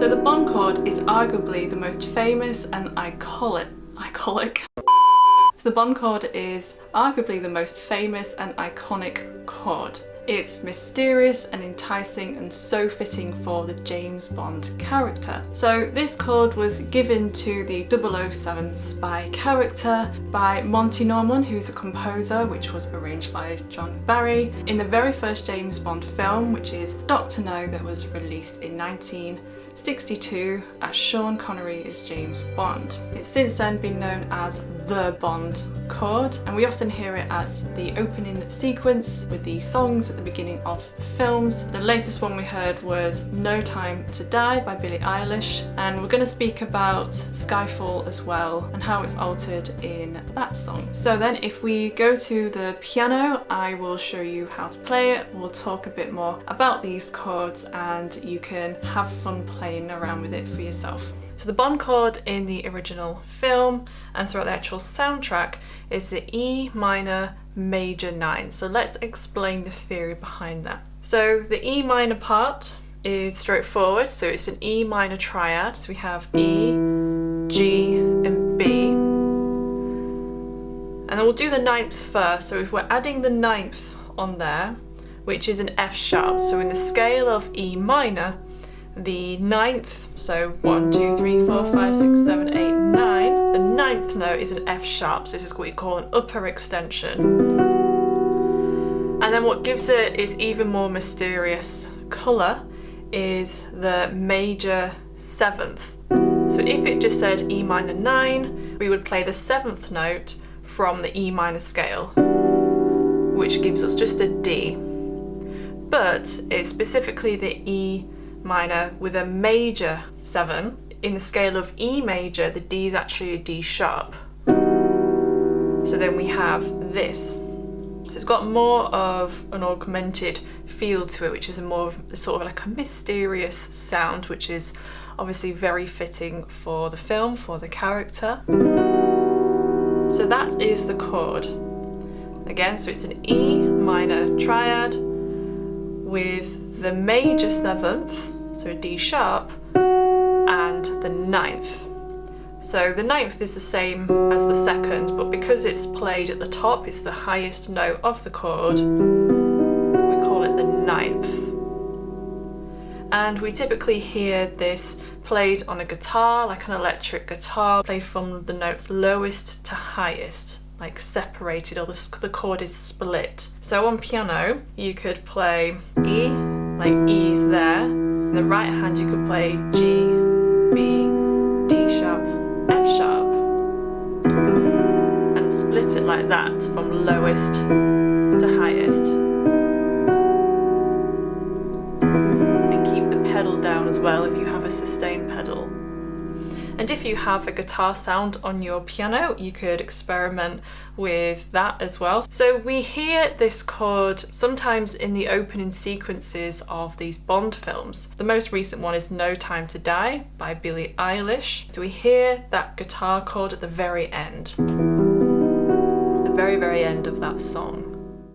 So the Bond chord is arguably the most famous and iconic. So the Bond chord is arguably the most famous and iconic chord. It's mysterious and enticing and so fitting for the James Bond character. So this chord was given to the 007 spy character by Monty Norman, who's a composer, which was arranged by John Barry, in the very first James Bond film, which is Dr. No, that was released in 1962 as Sean Connery is James Bond. It's since then been known as the Bond chord, and we often hear it as the opening sequence with the songs at the beginning of the films. The latest one we heard was No Time to Die by Billie Eilish, and we're going to speak about Skyfall as well and how it's altered in that song. So then if we go to the piano, I will show you how to play it. We'll talk a bit more about these chords and you can have fun playing around with it for yourself. So the Bond chord in the original film and throughout the actual soundtrack is the E minor major 9. So let's explain the theory behind that. So the E minor part is straightforward. So it's an E minor triad. So we have E, G and B. And then we'll do the 9th first. So if we're adding the 9th on there, which is an F sharp. So in the scale of E minor, the 9th, so 1, 2, 3, 4, 5, 6, 7, 8, 9, the 9th note is an F sharp, so this is what we call an upper extension. And then what gives it its even more mysterious colour is the major 7th. So if it just said E minor 9, we would play the 7th note from the E minor scale, which gives us just a D. But it's specifically the E minor with a major 7. In the scale of E major, the D is actually a D sharp. So then we have this. So it's got more of an augmented feel to it, which is a more sort of like a mysterious sound, which is obviously very fitting for the film, for the character. So that is the chord. Again, so it's an E minor triad with the major 7th, so a D sharp, and the 9th. So the 9th is the same as the 2nd, but because it's played at the top, it's the highest note of the chord, we call it the 9th. And we typically hear this played on a guitar, like an electric guitar, played from the notes lowest to highest, like separated, or the chord is split. So on piano, you could play E, like E's there. In the right hand, you could play G, B, D sharp, F sharp, and split it like that from lowest to highest. And keep the pedal down as well if you have a sustain pedal. And if you have a guitar sound on your piano, you could experiment with that as well. So we hear this chord sometimes in the opening sequences of these Bond films. The most recent one is No Time to Die by Billie Eilish. So we hear that guitar chord at the very end. The very, very end of that song.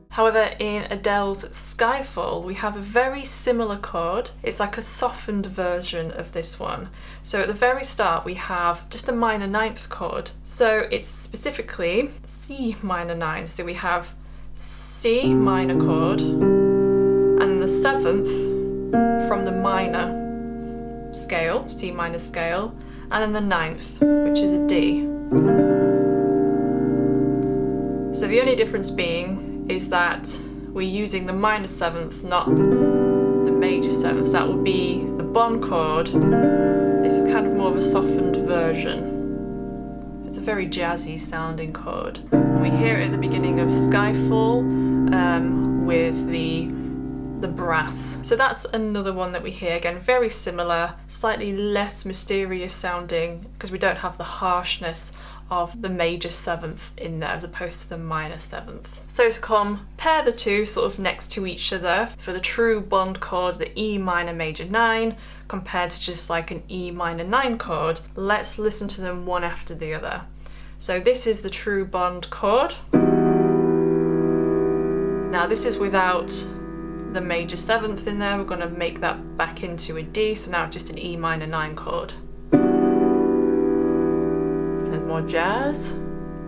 However, in Adele's Skyfall, we have a very similar chord. It's like a softened version of this one. So at the very start, we have just a minor 9th chord. So it's specifically C minor 9. So we have C minor chord, and the 7th from the minor scale, C minor scale, and then the 9th, which is a D. So the only difference being is that we're using the minor 7th, not the major 7th. So that would be the Bond chord. This is kind of more of a softened version. It's a very jazzy sounding chord. And we hear it at the beginning of Skyfall with the brass. So that's another one that we hear. Again, very similar, slightly less mysterious sounding because we don't have the harshness of the major 7th in there as opposed to the minor 7th. So to compare the two sort of next to each other, for the true Bond chord, the E minor major 9, compared to just like an E minor 9 chord, let's listen to them one after the other. So this is the true Bond chord. Now this is without the major 7th in there, we're going to make that back into a D, so now it's just an E minor 9 chord. So more jazz,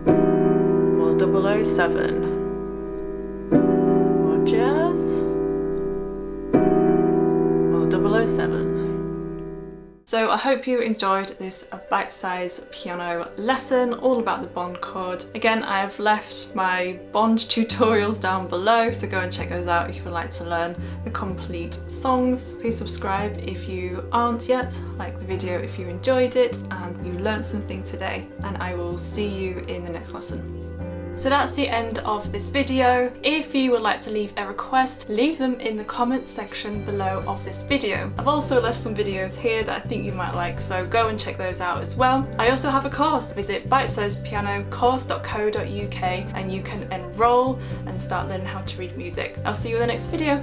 more 007, more jazz, more 007. So I hope you enjoyed this bite-sized piano lesson all about the bond chord. Again, I have left my bond tutorials down below, so go and check those out if you would like to learn the complete songs. Please subscribe if you aren't yet, like the video if you enjoyed it and you learned something today, and I will see you in the next lesson. So that's the end of this video. If you would like to leave a request, leave them in the comments section below of this video. I've also left some videos here that I think you might like, so go and check those out as well. I also have a course. Visit Bitesize Piano Course.co.uk and you can enroll and start learning how to read music. I'll see you in the next video.